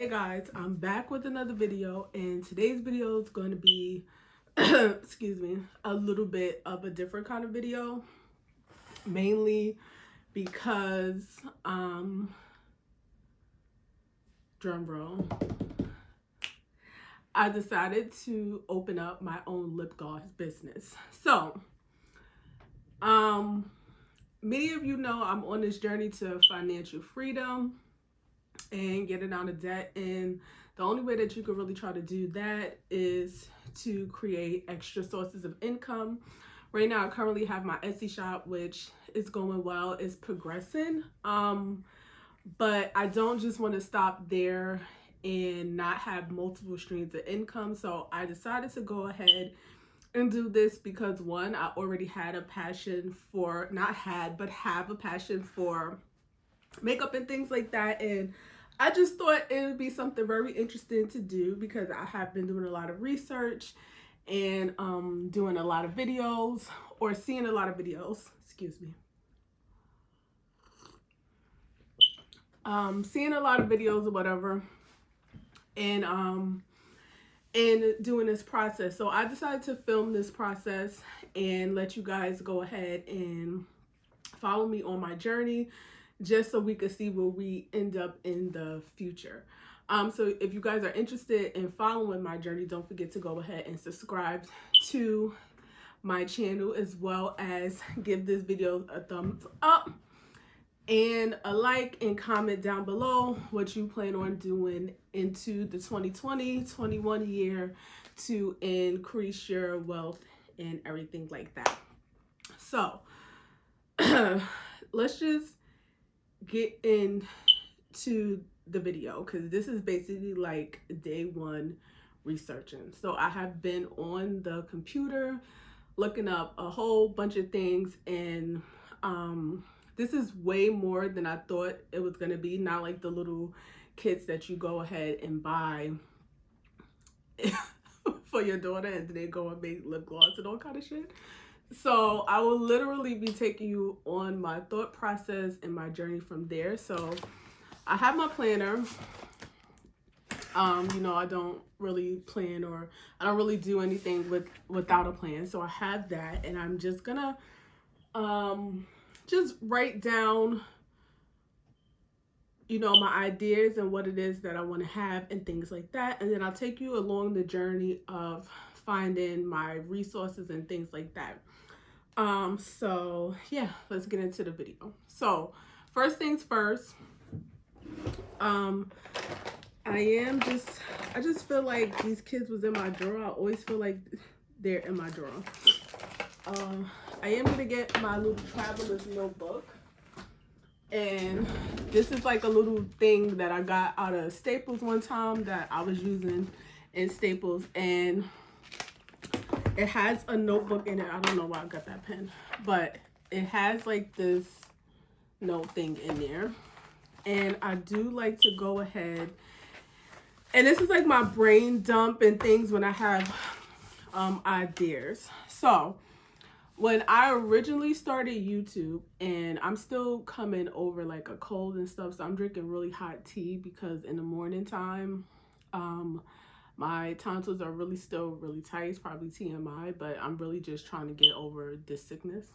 Hey guys, I'm back with another video, and today's video is going to be excuse me, a little bit of a different kind of video, mainly because drum roll, I decided to open up my own lip gloss business. So many of you know I'm on this journey to financial freedom and getting out of debt, and the only way that you can really try to do that is to create extra sources of income. Right now I currently have my Etsy shop, which is going well, it's progressing, but I don't just want to stop there and not have multiple streams of income. So I decided to go ahead and do this because, one, I already had a passion for, not had, but have a passion for makeup and things like that, and I just thought it would be something very interesting to do because I have been doing a lot of research and doing a lot of videos, or seeing a lot of videos, excuse me, seeing a lot of videos or whatever, and doing this process. So I decided to film this process and let you guys go ahead and follow me on my journey, just so we could see where we end up in the future. So if you guys are interested in following my journey, don't forget to go ahead and subscribe to my channel, as well as give this video a thumbs up and a like, and comment down below what you plan on doing into the 2020-21 year to increase your wealth and everything like that. So let's just get into the video, because this is basically like day one researching. So I have been on the computer looking up a whole bunch of things, and this is way more than I thought it was going to be. Not like the little kits that you go ahead and buy for your daughter and then they go and make lip gloss and all kind of shit. So I will literally be taking you on my thought process and my journey from there. So I have my planner. You know, I don't really plan, or I don't really do anything without a plan. So I have that, and I'm just gonna just write down, you know, my ideas and what it is that I want to have and things like that. And then I'll take you along the journey of finding my resources and things like that. So yeah, let's get into the video. So first things first, I just feel like these kids was in my drawer. I always feel like they're in my drawer. I am gonna get my little traveler's notebook, and this is like a little thing that I got out of Staples one time that I was using in Staples, and it has a notebook in it. I don't know why I got that pen, but it has like this note thing in there. And I do like to go ahead, and this is like my brain dump and things when I have ideas. So when I originally started YouTube, and I'm still coming over like a cold and stuff, so I'm drinking really hot tea because in the morning time, my tonsils are really still really tight. It's probably TMI, but I'm really just trying to get over this sickness.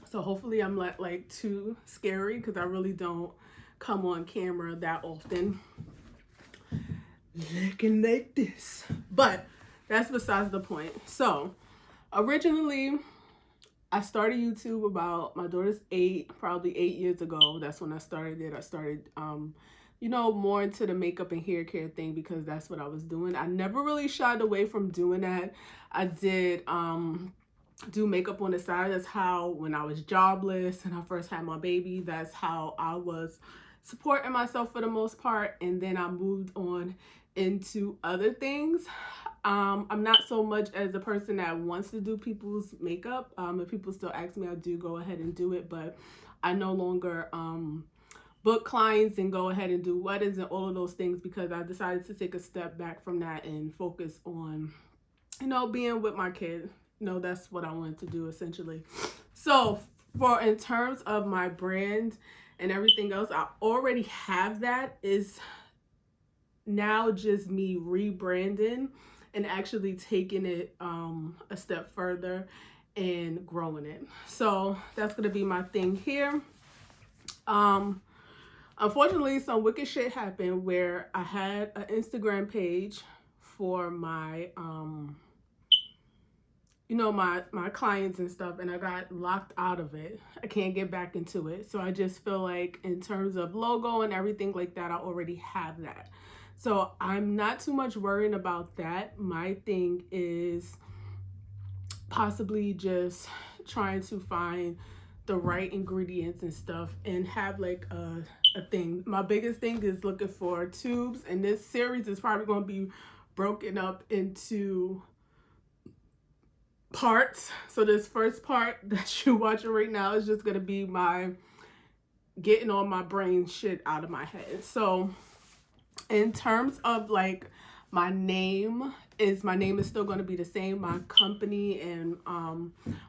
So hopefully I'm not like too scary, because I really don't come on camera that often looking like this. But that's besides the point. So originally I started YouTube about, my daughter's 8, probably 8 years ago. That's when I started it. I started you know, more into the makeup and hair care thing because that's what I was doing. I never really shied away from doing that. I did do makeup on the side. That's how, when I was jobless and I first had my baby, that's how I was supporting myself for the most part. And then I moved on into other things. I'm not so much as a person that wants to do people's makeup. If people still ask me, I do go ahead and do it, but I no longer book clients and go ahead and do weddings and all of those things, because I decided to take a step back from that and focus on, you know, being with my kid. You know, that's what I wanted to do essentially. So for in terms of my brand and everything else. I already have that. Is now just me rebranding and actually taking it a step further and growing it. So that's gonna be my thing here. Unfortunately, some wicked shit happened where I had an Instagram page for my my clients and stuff, and I got locked out of it. I can't get back into it. So I just feel like in terms of logo and everything like that, I already have that. So I'm not too much worrying about that. My thing is possibly just trying to find the right ingredients and stuff and have like a thing. My biggest thing is looking for tubes, and this series is probably going to be broken up into parts. So this first part that you're watching right now is just going to be my getting all my brain shit out of my head. So in terms of like my name is still going to be the same. My company and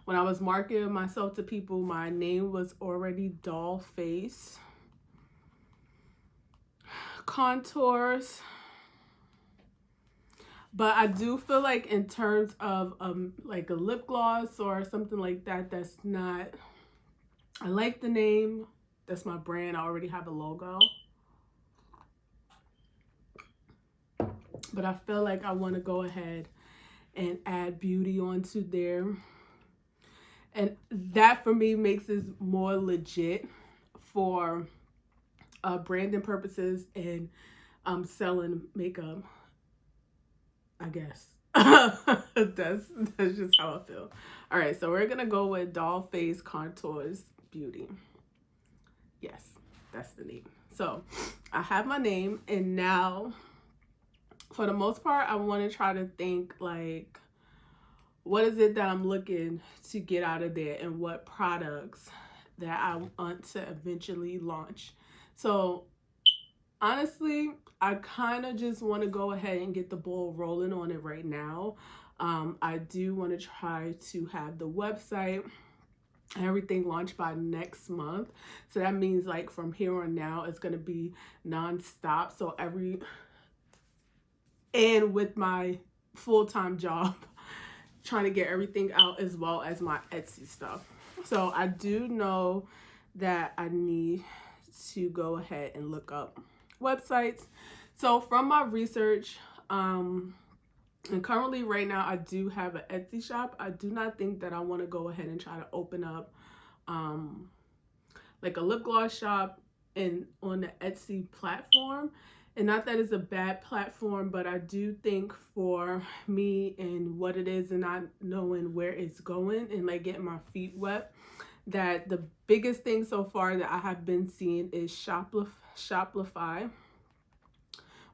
when I was marketing myself to people, my name was already Dollface Contours. But I do feel like in terms of like a lip gloss or something like that, that's not, I like the name. That's my brand. I already have a logo. But I feel like I want to go ahead and add beauty onto there. And that for me makes this more legit for branding purposes and selling makeup, I guess. that's just how I feel. All right, so we're going to go with Dollface Contours Beauty. Yes, that's the name. So I have my name, and now for the most part, I want to try to think like, what is it that I'm looking to get out of there and what products that I want to eventually launch. So honestly, I kind of just want to go ahead and get the ball rolling on it right now. I do want to try to have the website and everything launched by next month. So that means like from here on now, it's going to be nonstop. So and with my full-time job, trying to get everything out as well as my Etsy stuff. So I do know that I need to go ahead and look up websites. So from my research, and currently right now I do have an Etsy shop. I do not think that I want to go ahead and try to open up like a lip gloss shop and on the Etsy platform. And not that it's a bad platform, but I do think for me and what it is and not knowing where it's going and like getting my feet wet, that the biggest thing so far that I have been seeing is Shopify,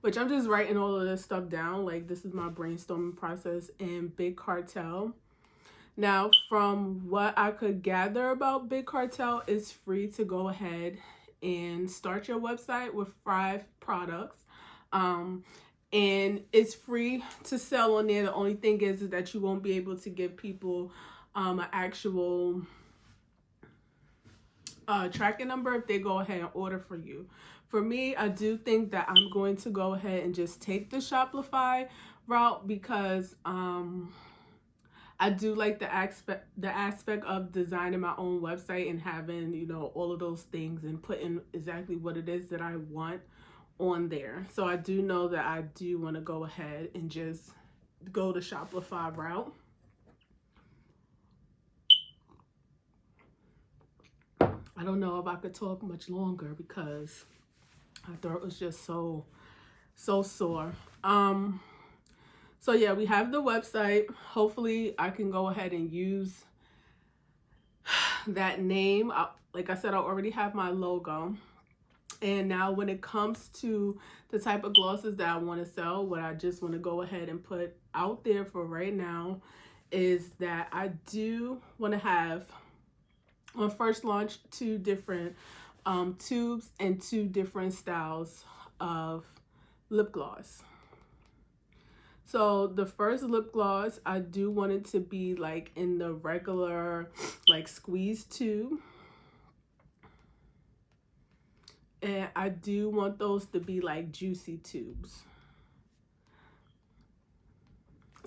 which I'm just writing all of this stuff down. Like this is my brainstorming process, and Big Cartel. Now, from what I could gather about Big Cartel, it's free to go ahead and start your website with 5 products. And it's free to sell on there. The only thing is that you won't be able to give people an actual tracking number if they go ahead and order for you. For me, I do think that I'm going to go ahead and just take the Shopify route because I do like the aspect of designing my own website and having, you know, all of those things and putting exactly what it is that I want on there. So I do know that I do want to go ahead and just go the Shopify route. I don't know if I could talk much longer because my throat was just so sore. So yeah, we have the website. Hopefully I can go ahead and use that name. Like I said, I already have my logo. And now when it comes to the type of glosses that I want to sell, what I just want to go ahead and put out there for right now is that I do want to have on first launch 2 different tubes and 2 different styles of lip gloss. So the first lip gloss, I do want it to be like in the regular like squeeze tube. And I do want those to be like juicy tubes.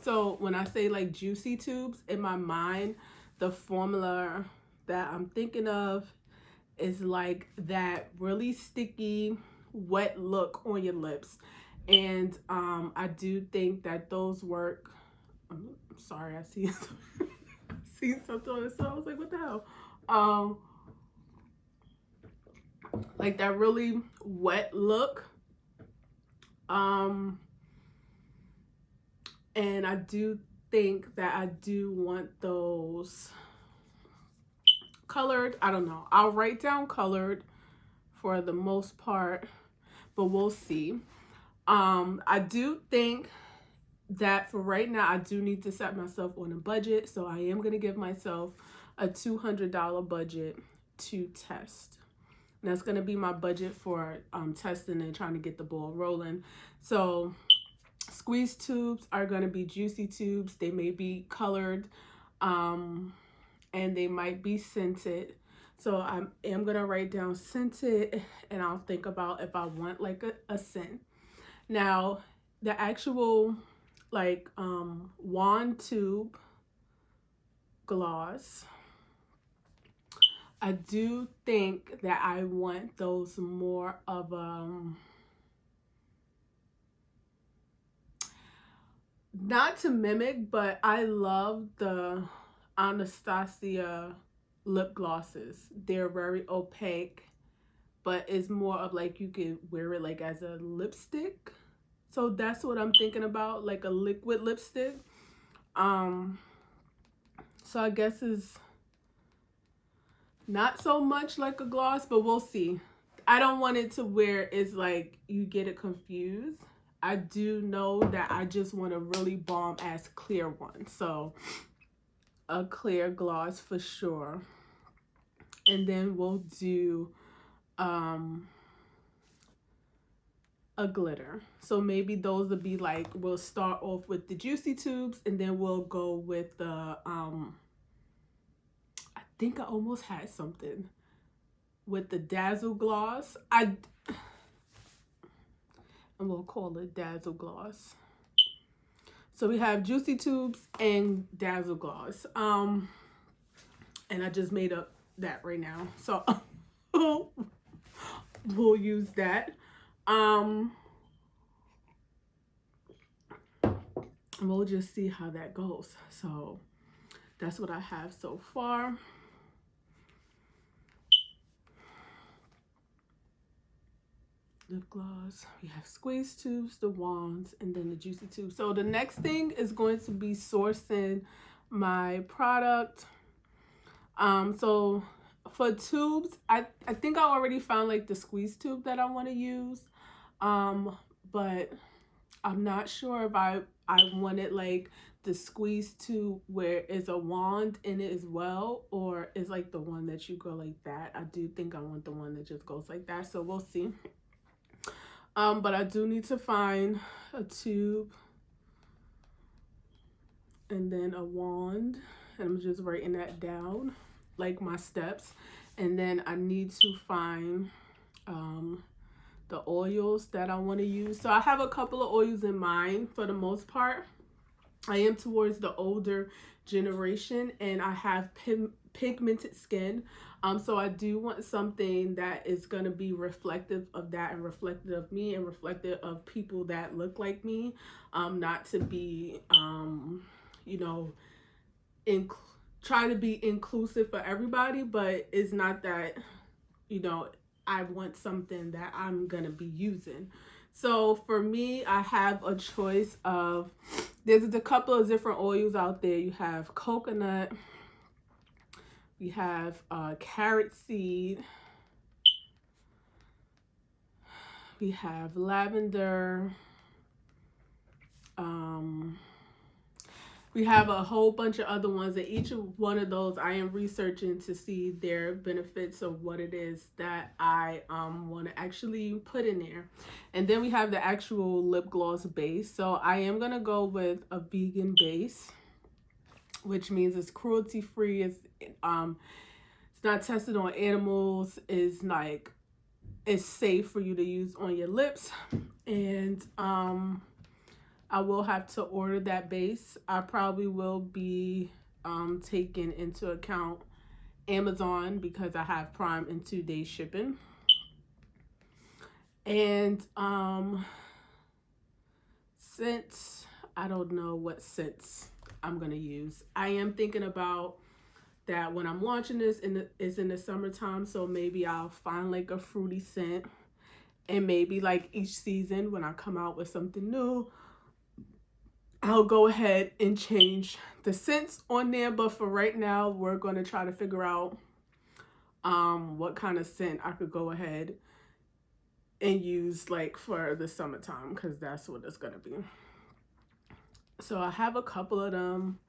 So when I say like juicy tubes, in my mind, the formula that I'm thinking of is like that really sticky, wet look on your lips. And I do think that those work. I'm sorry, I see see something on the side. I was like, what the hell? Like that really wet look. And I do think that I do want those colored. I don't know. I'll write down colored for the most part, but we'll see. I do think that for right now, I do need to set myself on a budget. So I am going to give myself a $200 budget to test. And that's going to be my budget for testing and trying to get the ball rolling. So squeeze tubes are going to be juicy tubes. They may be colored and they might be scented. So I am going to write down scented, and I'll think about if I want like a scent. Now, the actual like wand tube gloss, I do think that I want those more of not to mimic, but I love the Anastasia lip glosses. They're very opaque, but it's more of like you could wear it like as a lipstick. So that's what I'm thinking about, like a liquid lipstick. So I guess it's not so much like a gloss, but we'll see. I don't want it to where it's like you get it confused. I do know that I just want a really bomb ass clear one. So a clear gloss for sure. And then we'll do a glitter. So maybe those will be like, we'll start off with the juicy tubes, and then we'll go with the I think I almost had something with the Dazzle Gloss. And we'll call it Dazzle Gloss. So we have juicy tubes and Dazzle Gloss. And I just made up that right now. So we'll use that. We'll just see how that goes. So that's what I have so far. Lip gloss, we have squeeze tubes, the wands, and then the juicy tubes. So the next thing is going to be sourcing my product. So for tubes, I think I already found like the squeeze tube that I want to use, but I'm not sure if I wanted like the squeeze tube where it's a wand in it as well, or is like the one that you go like that. I do think I want the one that just goes like that, so we'll see. But I do need to find a tube and then a wand, and I'm just writing that down, like my steps. And then I need to find the oils that I want to use. So I have a couple of oils in mind for the most part. I am towards the older generation, and I have pigmented skin. So I do want something that is going to be reflective of that, and reflective of me, and reflective of people that look like me. Not to be, you know, try to be inclusive for everybody, but it's not that, you know, I want something that I'm going to be using. So for me, I have a choice of, there's a couple of different oils out there. You have coconut, we have carrot seed, we have lavender, we have a whole bunch of other ones, and each one of those I am researching to see their benefits of what it is that I want to actually put in there. And then we have the actual lip gloss base. So I am going to go with a vegan base, which means it's cruelty free. It's not tested on animals. It's like it's safe for you to use on your lips. And I will have to order that base. I probably will be taking into account Amazon because I have Prime and 2-day shipping. And scents, I don't know what scents I'm gonna use. I am thinking about that when I'm launching this it's in the summertime, so maybe I'll find like a fruity scent, and maybe like each season when I come out with something new, I'll go ahead and change the scents on there. But for right now, we're going to try to figure out what kind of scent I could go ahead and use like for the summertime, because that's what it's going to be. So I have a couple of them.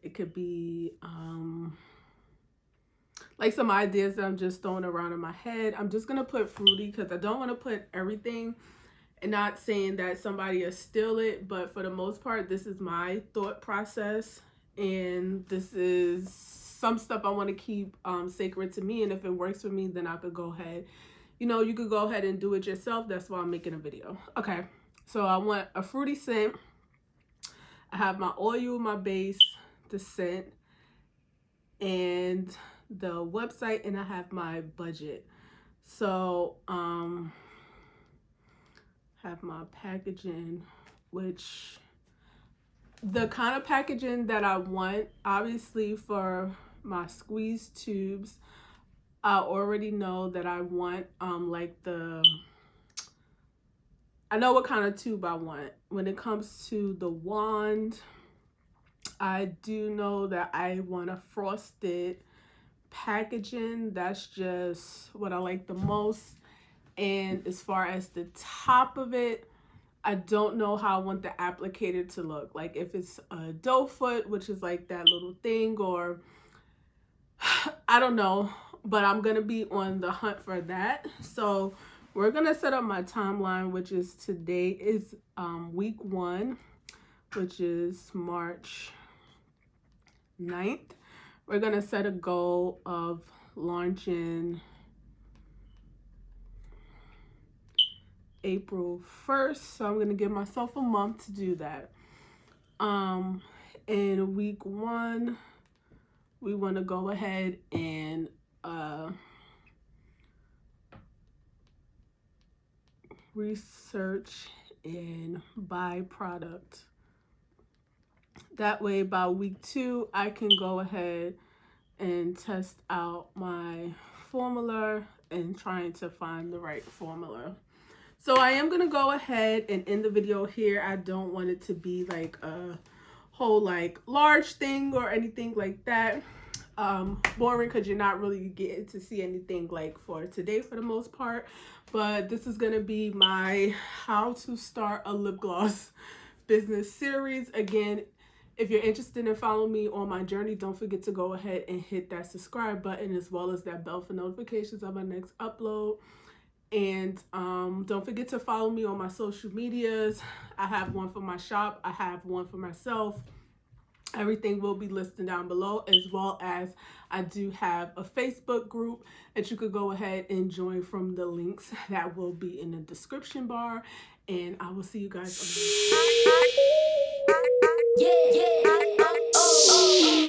It could be like some ideas that I'm just throwing around in my head. I'm just going to put fruity because I don't want to put everything. And not saying that somebody will steal it, but for the most part, this is my thought process. And this is some stuff I want to keep sacred to me. And if it works for me, then I could go ahead. You know, you could go ahead and do it yourself. That's why I'm making a video. Okay, so I want a fruity scent. I have my oil, my base, the scent, and the website, and I have my budget. So, have my packaging, which the kind of packaging that I want, obviously for my squeeze tubes, I already know that I want like I know what kind of tube I want. When it comes to the wand, I do know that I want a frosted packaging. That's just what I like the most. And as far as the top of it, I don't know how I want the applicator to look. Like if it's a doe foot, which is like that little thing, or I don't know. But I'm going to be on the hunt for that. So we're going to set up my timeline, which is today is week 1, which is March 9th. We're going to set a goal of launching April 1st. So I'm going to give myself a month to do that. In week 1, we want to go ahead and research and buy product. That way by week 2, I can go ahead and test out my formula and trying to find the right formula. So I am going to go ahead and end the video here. I don't want it to be like a whole like large thing or anything like that. Boring, because you're not really getting to see anything like for today for the most part. But this is going to be my how to start a lip gloss business series. Again, if you're interested in following me on my journey, don't forget to go ahead and hit that subscribe button, as well as that bell for notifications of my next upload. And don't forget to follow me on my social medias. I have one for my shop. I have one for myself. Everything will be listed down below, as well as I do have a Facebook group that you could go ahead and join from the links that will be in the description bar. And I will see you guys on the next video. Yeah.